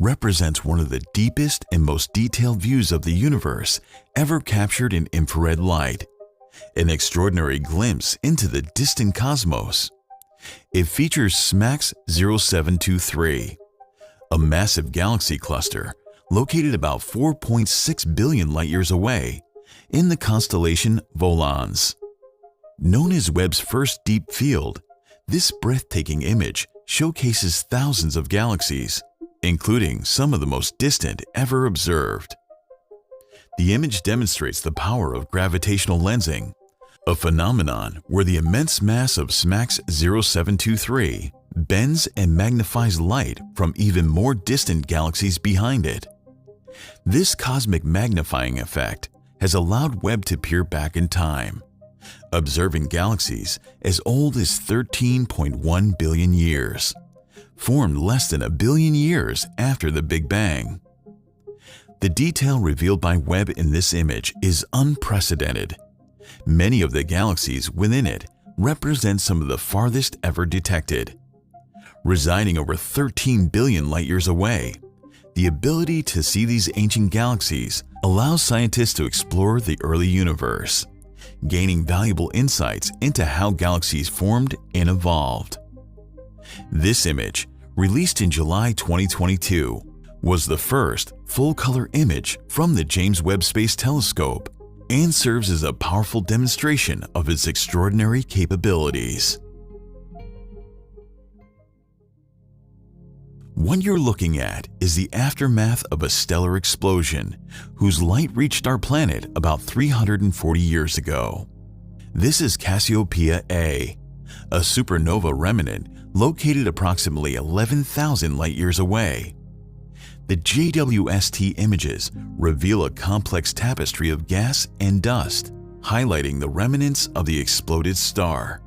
represents one of the deepest and most detailed views of the universe ever captured in infrared light, an extraordinary glimpse into the distant cosmos. It features SMACS 0723, a massive galaxy cluster located about 4.6 billion light-years away in the constellation Volans. Known as Webb's first deep field, this breathtaking image showcases thousands of galaxies, including some of the most distant ever observed. The image demonstrates the power of gravitational lensing, a phenomenon where the immense mass of SMACS 0723 bends and magnifies light from even more distant galaxies behind it. This cosmic magnifying effect has allowed Webb to peer back in time, observing galaxies as old as 13.1 billion years, formed less than a billion years after the Big Bang. The detail revealed by Webb in this image is unprecedented. Many of the galaxies within it represent some of the farthest ever detected. Residing over 13 billion light-years away, the ability to see these ancient galaxies allows scientists to explore the early universe, gaining valuable insights into how galaxies formed and evolved. This image, released in July 2022, was the first full-color image from the James Webb Space Telescope and serves as a powerful demonstration of its extraordinary capabilities. What you're looking at is the aftermath of a stellar explosion whose light reached our planet about 340 years ago. This is Cassiopeia A, a supernova remnant located approximately 11,000 light-years away. The JWST images reveal a complex tapestry of gas and dust, highlighting the remnants of the exploded star.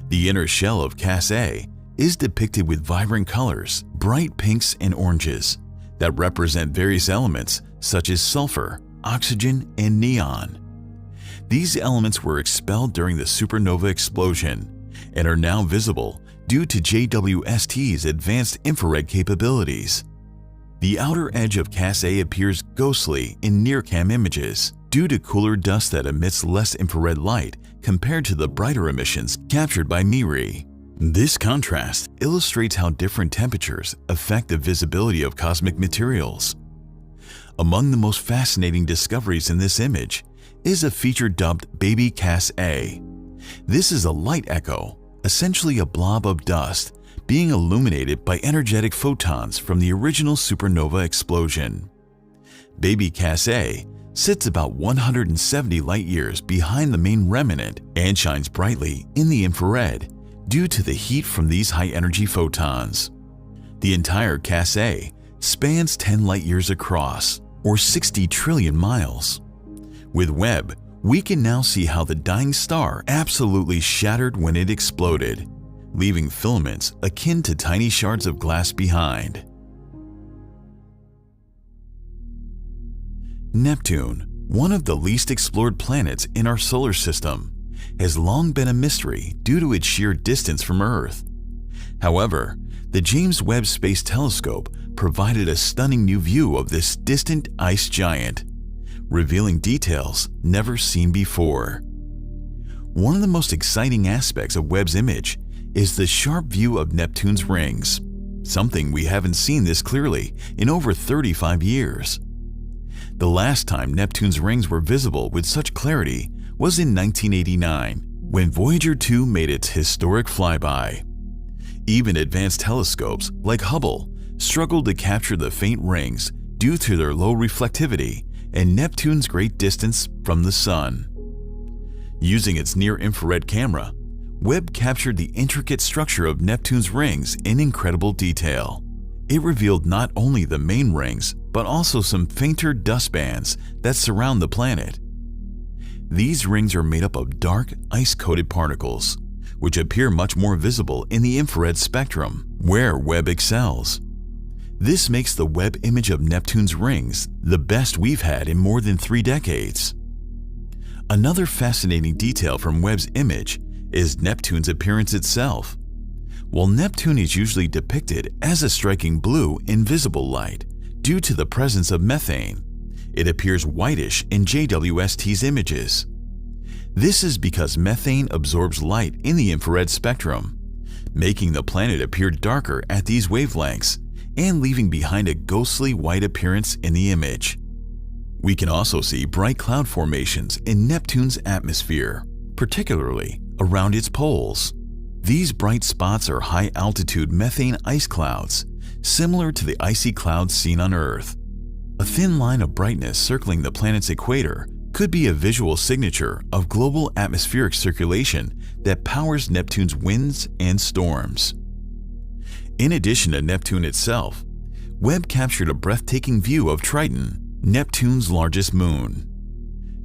The inner shell of Cass A is depicted with vibrant colors, bright pinks and oranges, that represent various elements such as sulfur, oxygen, and neon. These elements were expelled during the supernova explosion and are now visible due to JWST's advanced infrared capabilities. The outer edge of Cass A appears ghostly in near-cam images due to cooler dust that emits less infrared light compared to the brighter emissions captured by MIRI. This contrast illustrates how different temperatures affect the visibility of cosmic materials. Among the most fascinating discoveries in this image is a feature dubbed Baby Cass A. This is a light echo, essentially a blob of dust, being illuminated by energetic photons from the original supernova explosion. Baby Cass A sits about 170 light-years behind the main remnant and shines brightly in the infrared due to the heat from these high-energy photons. The entire Cass A spans 10 light-years across, or 60 trillion miles. With Webb, we can now see how the dying star absolutely shattered when it exploded, leaving filaments akin to tiny shards of glass behind. Neptune, one of the least explored planets in our solar system, has long been a mystery due to its sheer distance from Earth. However, the James Webb Space Telescope provided a stunning new view of this distant ice giant, revealing details never seen before. One of the most exciting aspects of Webb's image is the sharp view of Neptune's rings, something we haven't seen this clearly in over 35 years. The last time Neptune's rings were visible with such clarity was in 1989, when Voyager 2 made its historic flyby. Even advanced telescopes like Hubble struggled to capture the faint rings due to their low reflectivity and Neptune's great distance from the Sun. Using its near-infrared camera, Webb captured the intricate structure of Neptune's rings in incredible detail. It revealed not only the main rings, but also some fainter dust bands that surround the planet. These rings are made up of dark, ice-coated particles, which appear much more visible in the infrared spectrum, where Webb excels. This makes the Webb image of Neptune's rings the best we've had in more than 3 decades. Another fascinating detail from Webb's image is Neptune's appearance itself. While Neptune is usually depicted as a striking blue in visible light due to the presence of methane, it appears whitish in JWST's images. This is because methane absorbs light in the infrared spectrum, making the planet appear darker at these wavelengths and leaving behind a ghostly white appearance in the image. We can also see bright cloud formations in Neptune's atmosphere, particularly around its poles. These bright spots are high-altitude methane ice clouds, similar to the icy clouds seen on Earth. A thin line of brightness circling the planet's equator could be a visual signature of global atmospheric circulation that powers Neptune's winds and storms. In addition to Neptune itself, Webb captured a breathtaking view of Triton, Neptune's largest moon.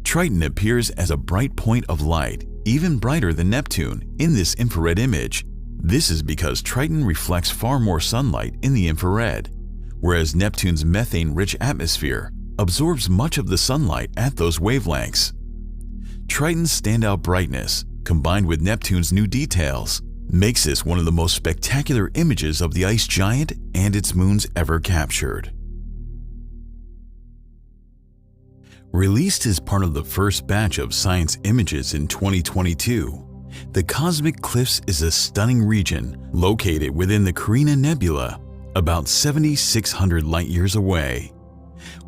Triton appears as a bright point of light, even brighter than Neptune, in this infrared image. This is because Triton reflects far more sunlight in the infrared, whereas Neptune's methane-rich atmosphere absorbs much of the sunlight at those wavelengths. Triton's standout brightness, combined with Neptune's new details, makes this one of the most spectacular images of the ice giant and its moons ever captured. Released as part of the first batch of science images in 2022, the Cosmic Cliffs is a stunning region located within the Carina Nebula, about 7,600 light-years away.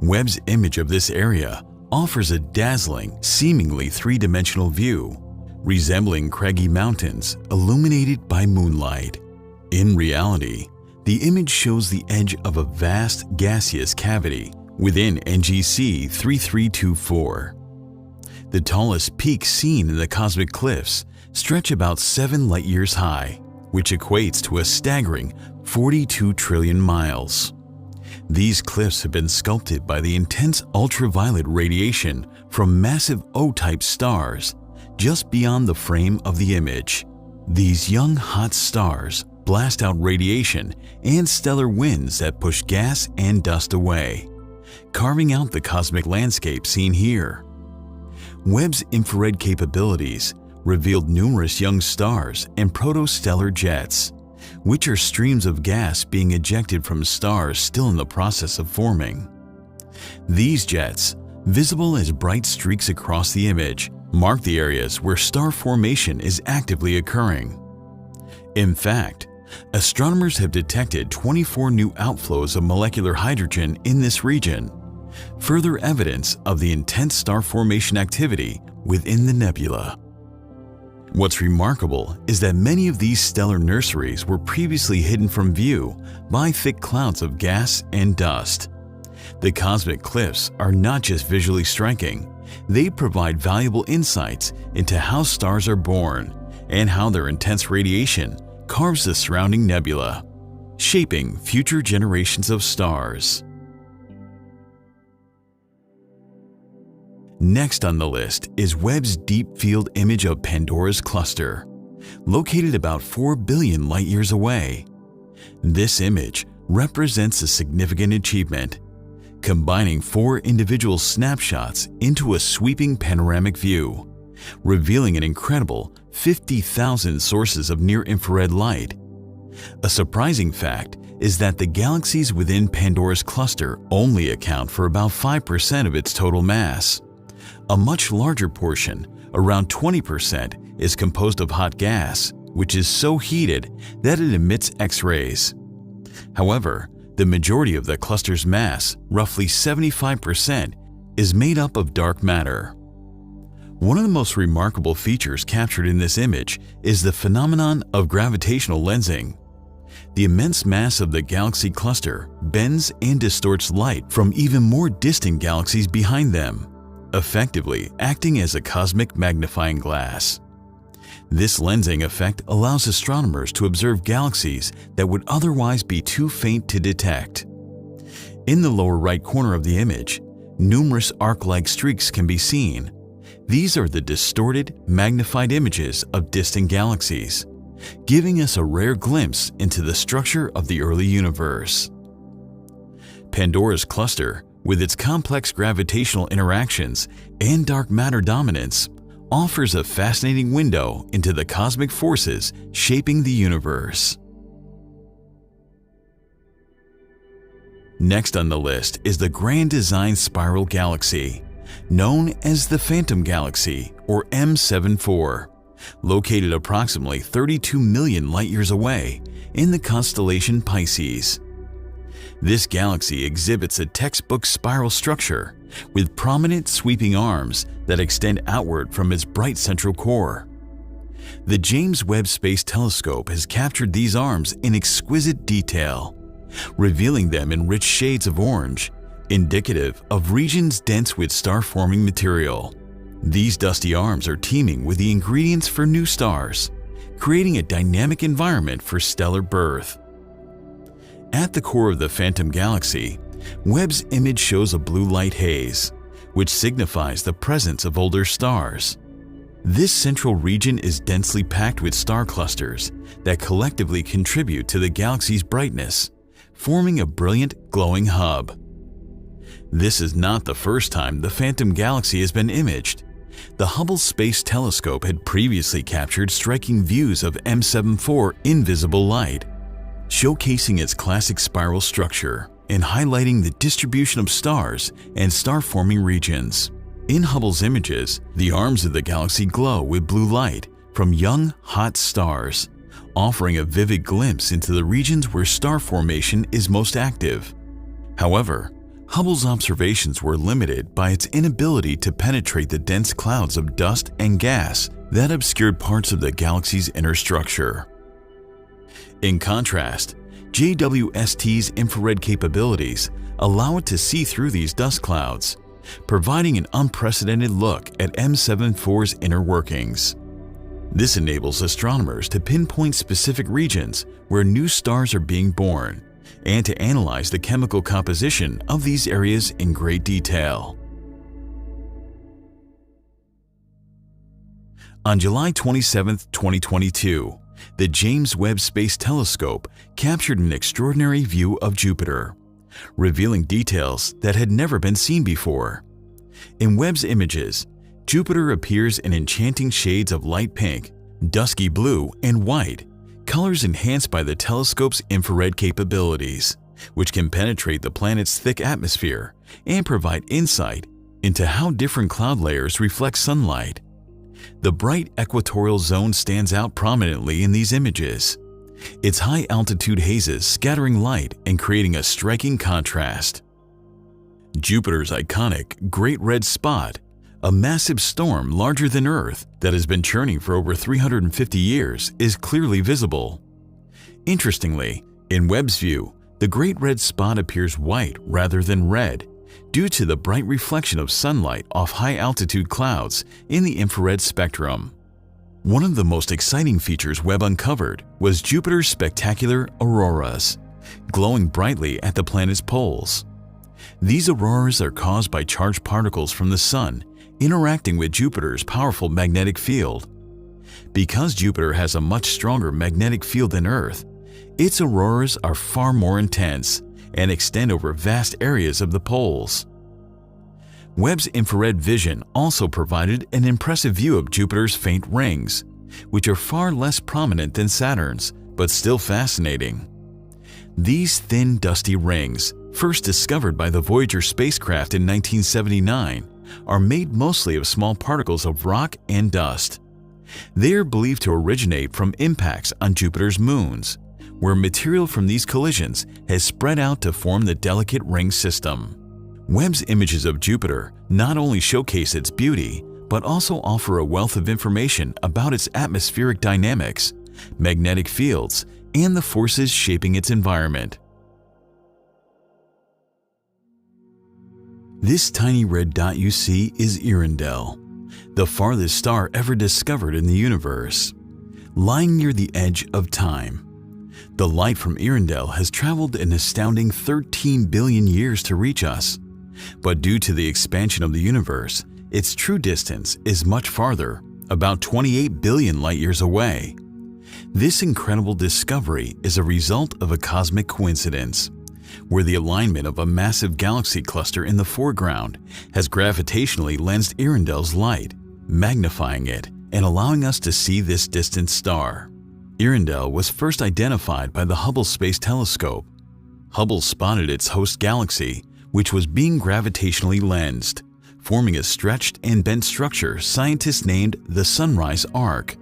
Webb's image of this area offers a dazzling, seemingly three-dimensional view, resembling craggy mountains illuminated by moonlight. In reality, the image shows the edge of a vast gaseous cavity within NGC 3324. The tallest peak seen in the Cosmic Cliffs stretch about 7 light-years high, which equates to a staggering 42 trillion miles. These cliffs have been sculpted by the intense ultraviolet radiation from massive O-type stars just beyond the frame of the image. These young hot stars blast out radiation and stellar winds that push gas and dust away, carving out the cosmic landscape seen here. Webb's infrared capabilities revealed numerous young stars and protostellar jets, which are streams of gas being ejected from stars still in the process of forming. These jets, visible as bright streaks across the image, mark the areas where star formation is actively occurring. In fact, astronomers have detected 24 new outflows of molecular hydrogen in this region, further evidence of the intense star formation activity within the nebula. What's remarkable is that many of these stellar nurseries were previously hidden from view by thick clouds of gas and dust. The Cosmic Cliffs are not just visually striking, they provide valuable insights into how stars are born and how their intense radiation carves the surrounding nebula, shaping future generations of stars. Next on the list is Webb's deep field image of Pandora's cluster, located about 4 billion light-years away. This image represents a significant achievement, combining 4 individual snapshots into a sweeping panoramic view, revealing an incredible 50,000 sources of near-infrared light. A surprising fact is that the galaxies within Pandora's cluster only account for about 5% of its total mass. A much larger portion, around 20%, is composed of hot gas, which is so heated that it emits X-rays. However, the majority of the cluster's mass, roughly 75%, is made up of dark matter. One of the most remarkable features captured in this image is the phenomenon of gravitational lensing. The immense mass of the galaxy cluster bends and distorts light from even more distant galaxies behind them, effectively acting as a cosmic magnifying glass. This lensing effect allows astronomers to observe galaxies that would otherwise be too faint to detect. In the lower right corner of the image, numerous arc-like streaks can be seen. These are the distorted, magnified images of distant galaxies, giving us a rare glimpse into the structure of the early universe. Pandora's cluster, with its complex gravitational interactions and dark matter dominance, offers a fascinating window into the cosmic forces shaping the universe. Next on the list is the Grand Design Spiral Galaxy, known as the Phantom Galaxy or M74, located approximately 32 million light-years away in the constellation Pisces. This galaxy exhibits a textbook spiral structure with prominent sweeping arms that extend outward from its bright central core. The James Webb Space Telescope has captured these arms in exquisite detail, revealing them in rich shades of orange, indicative of regions dense with star-forming material. These dusty arms are teeming with the ingredients for new stars, creating a dynamic environment for stellar birth. At the core of the Phantom Galaxy, Webb's image shows a blue light haze, which signifies the presence of older stars. This central region is densely packed with star clusters that collectively contribute to the galaxy's brightness, forming a brilliant, glowing hub. This is not the first time the Phantom Galaxy has been imaged. The Hubble Space Telescope had previously captured striking views of M74 invisible light, showcasing its classic spiral structure and highlighting the distribution of stars and star-forming regions. In Hubble's images, the arms of the galaxy glow with blue light from young, hot stars, offering a vivid glimpse into the regions where star formation is most active. However, Hubble's observations were limited by its inability to penetrate the dense clouds of dust and gas that obscured parts of the galaxy's inner structure. In contrast, JWST's infrared capabilities allow it to see through these dust clouds, providing an unprecedented look at M74's inner workings. This enables astronomers to pinpoint specific regions where new stars are being born and to analyze the chemical composition of these areas in great detail. On July 27, 2022, the James Webb Space Telescope captured an extraordinary view of Jupiter, revealing details that had never been seen before. In Webb's images, Jupiter appears in enchanting shades of light pink, dusky blue, and white, colors enhanced by the telescope's infrared capabilities, which can penetrate the planet's thick atmosphere and provide insight into how different cloud layers reflect sunlight. The bright equatorial zone stands out prominently in these images, its high-altitude hazes scattering light and creating a striking contrast. Jupiter's iconic Great Red Spot, a massive storm larger than Earth that has been churning for over 350 years, is clearly visible. Interestingly, in Webb's view, the Great Red Spot appears white rather than red due to the bright reflection of sunlight off high-altitude clouds in the infrared spectrum. One of the most exciting features Webb uncovered was Jupiter's spectacular auroras, glowing brightly at the planet's poles. These auroras are caused by charged particles from the Sun interacting with Jupiter's powerful magnetic field. Because Jupiter has a much stronger magnetic field than Earth, its auroras are far more intense and extend over vast areas of the poles. Webb's infrared vision also provided an impressive view of Jupiter's faint rings, which are far less prominent than Saturn's, but still fascinating. These thin, dusty rings, first discovered by the Voyager spacecraft in 1979, are made mostly of small particles of rock and dust. They are believed to originate from impacts on Jupiter's moons, where material from these collisions has spread out to form the delicate ring system. Webb's images of Jupiter not only showcase its beauty, but also offer a wealth of information about its atmospheric dynamics, magnetic fields, and the forces shaping its environment. This tiny red dot you see is Earendel, the farthest star ever discovered in the universe, lying near the edge of time. The light from Earendel has traveled an astounding 13 billion years to reach us, but due to the expansion of the universe, its true distance is much farther, about 28 billion light-years away. This incredible discovery is a result of a cosmic coincidence, where the alignment of a massive galaxy cluster in the foreground has gravitationally lensed Earendel's light, magnifying it and allowing us to see this distant star. Earendel was first identified by the Hubble Space Telescope. Hubble spotted its host galaxy, which was being gravitationally lensed, forming a stretched and bent structure scientists named the Sunrise Arc.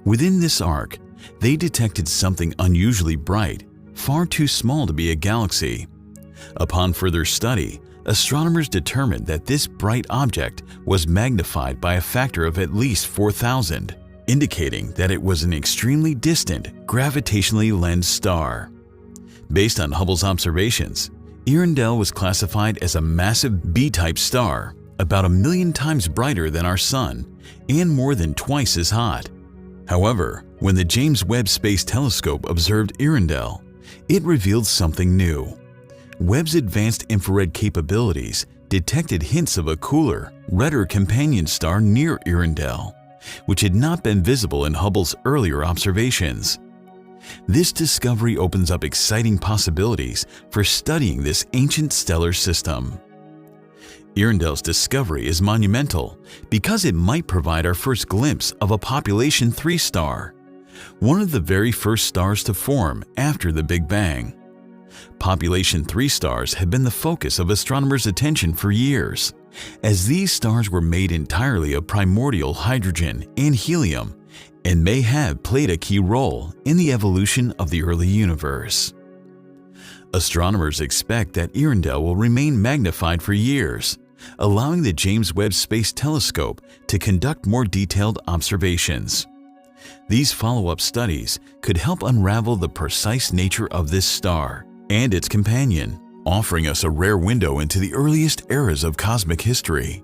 Within this arc, they detected something unusually bright, far too small to be a galaxy. Upon further study, astronomers determined that this bright object was magnified by a factor of at least 4,000, indicating that it was an extremely distant, gravitationally lensed star. Based on Hubble's observations, Earendel was classified as a massive B-type star, about 1 million times brighter than our Sun and more than twice as hot. However, when the James Webb Space Telescope observed Earendel, it revealed something new. Webb's advanced infrared capabilities detected hints of a cooler, redder companion star near Earendel, which had not been visible in Hubble's earlier observations. This discovery opens up exciting possibilities for studying this ancient stellar system. Earendel's discovery is monumental because it might provide our first glimpse of a population 3 star, one of the very first stars to form after the Big Bang. Population 3 stars have been the focus of astronomers' attention for years, as these stars were made entirely of primordial hydrogen and helium and may have played a key role in the evolution of the early universe. Astronomers expect that Earendel will remain magnified for years, allowing the James Webb Space Telescope to conduct more detailed observations. These follow-up studies could help unravel the precise nature of this star and its companion, offering us a rare window into the earliest eras of cosmic history.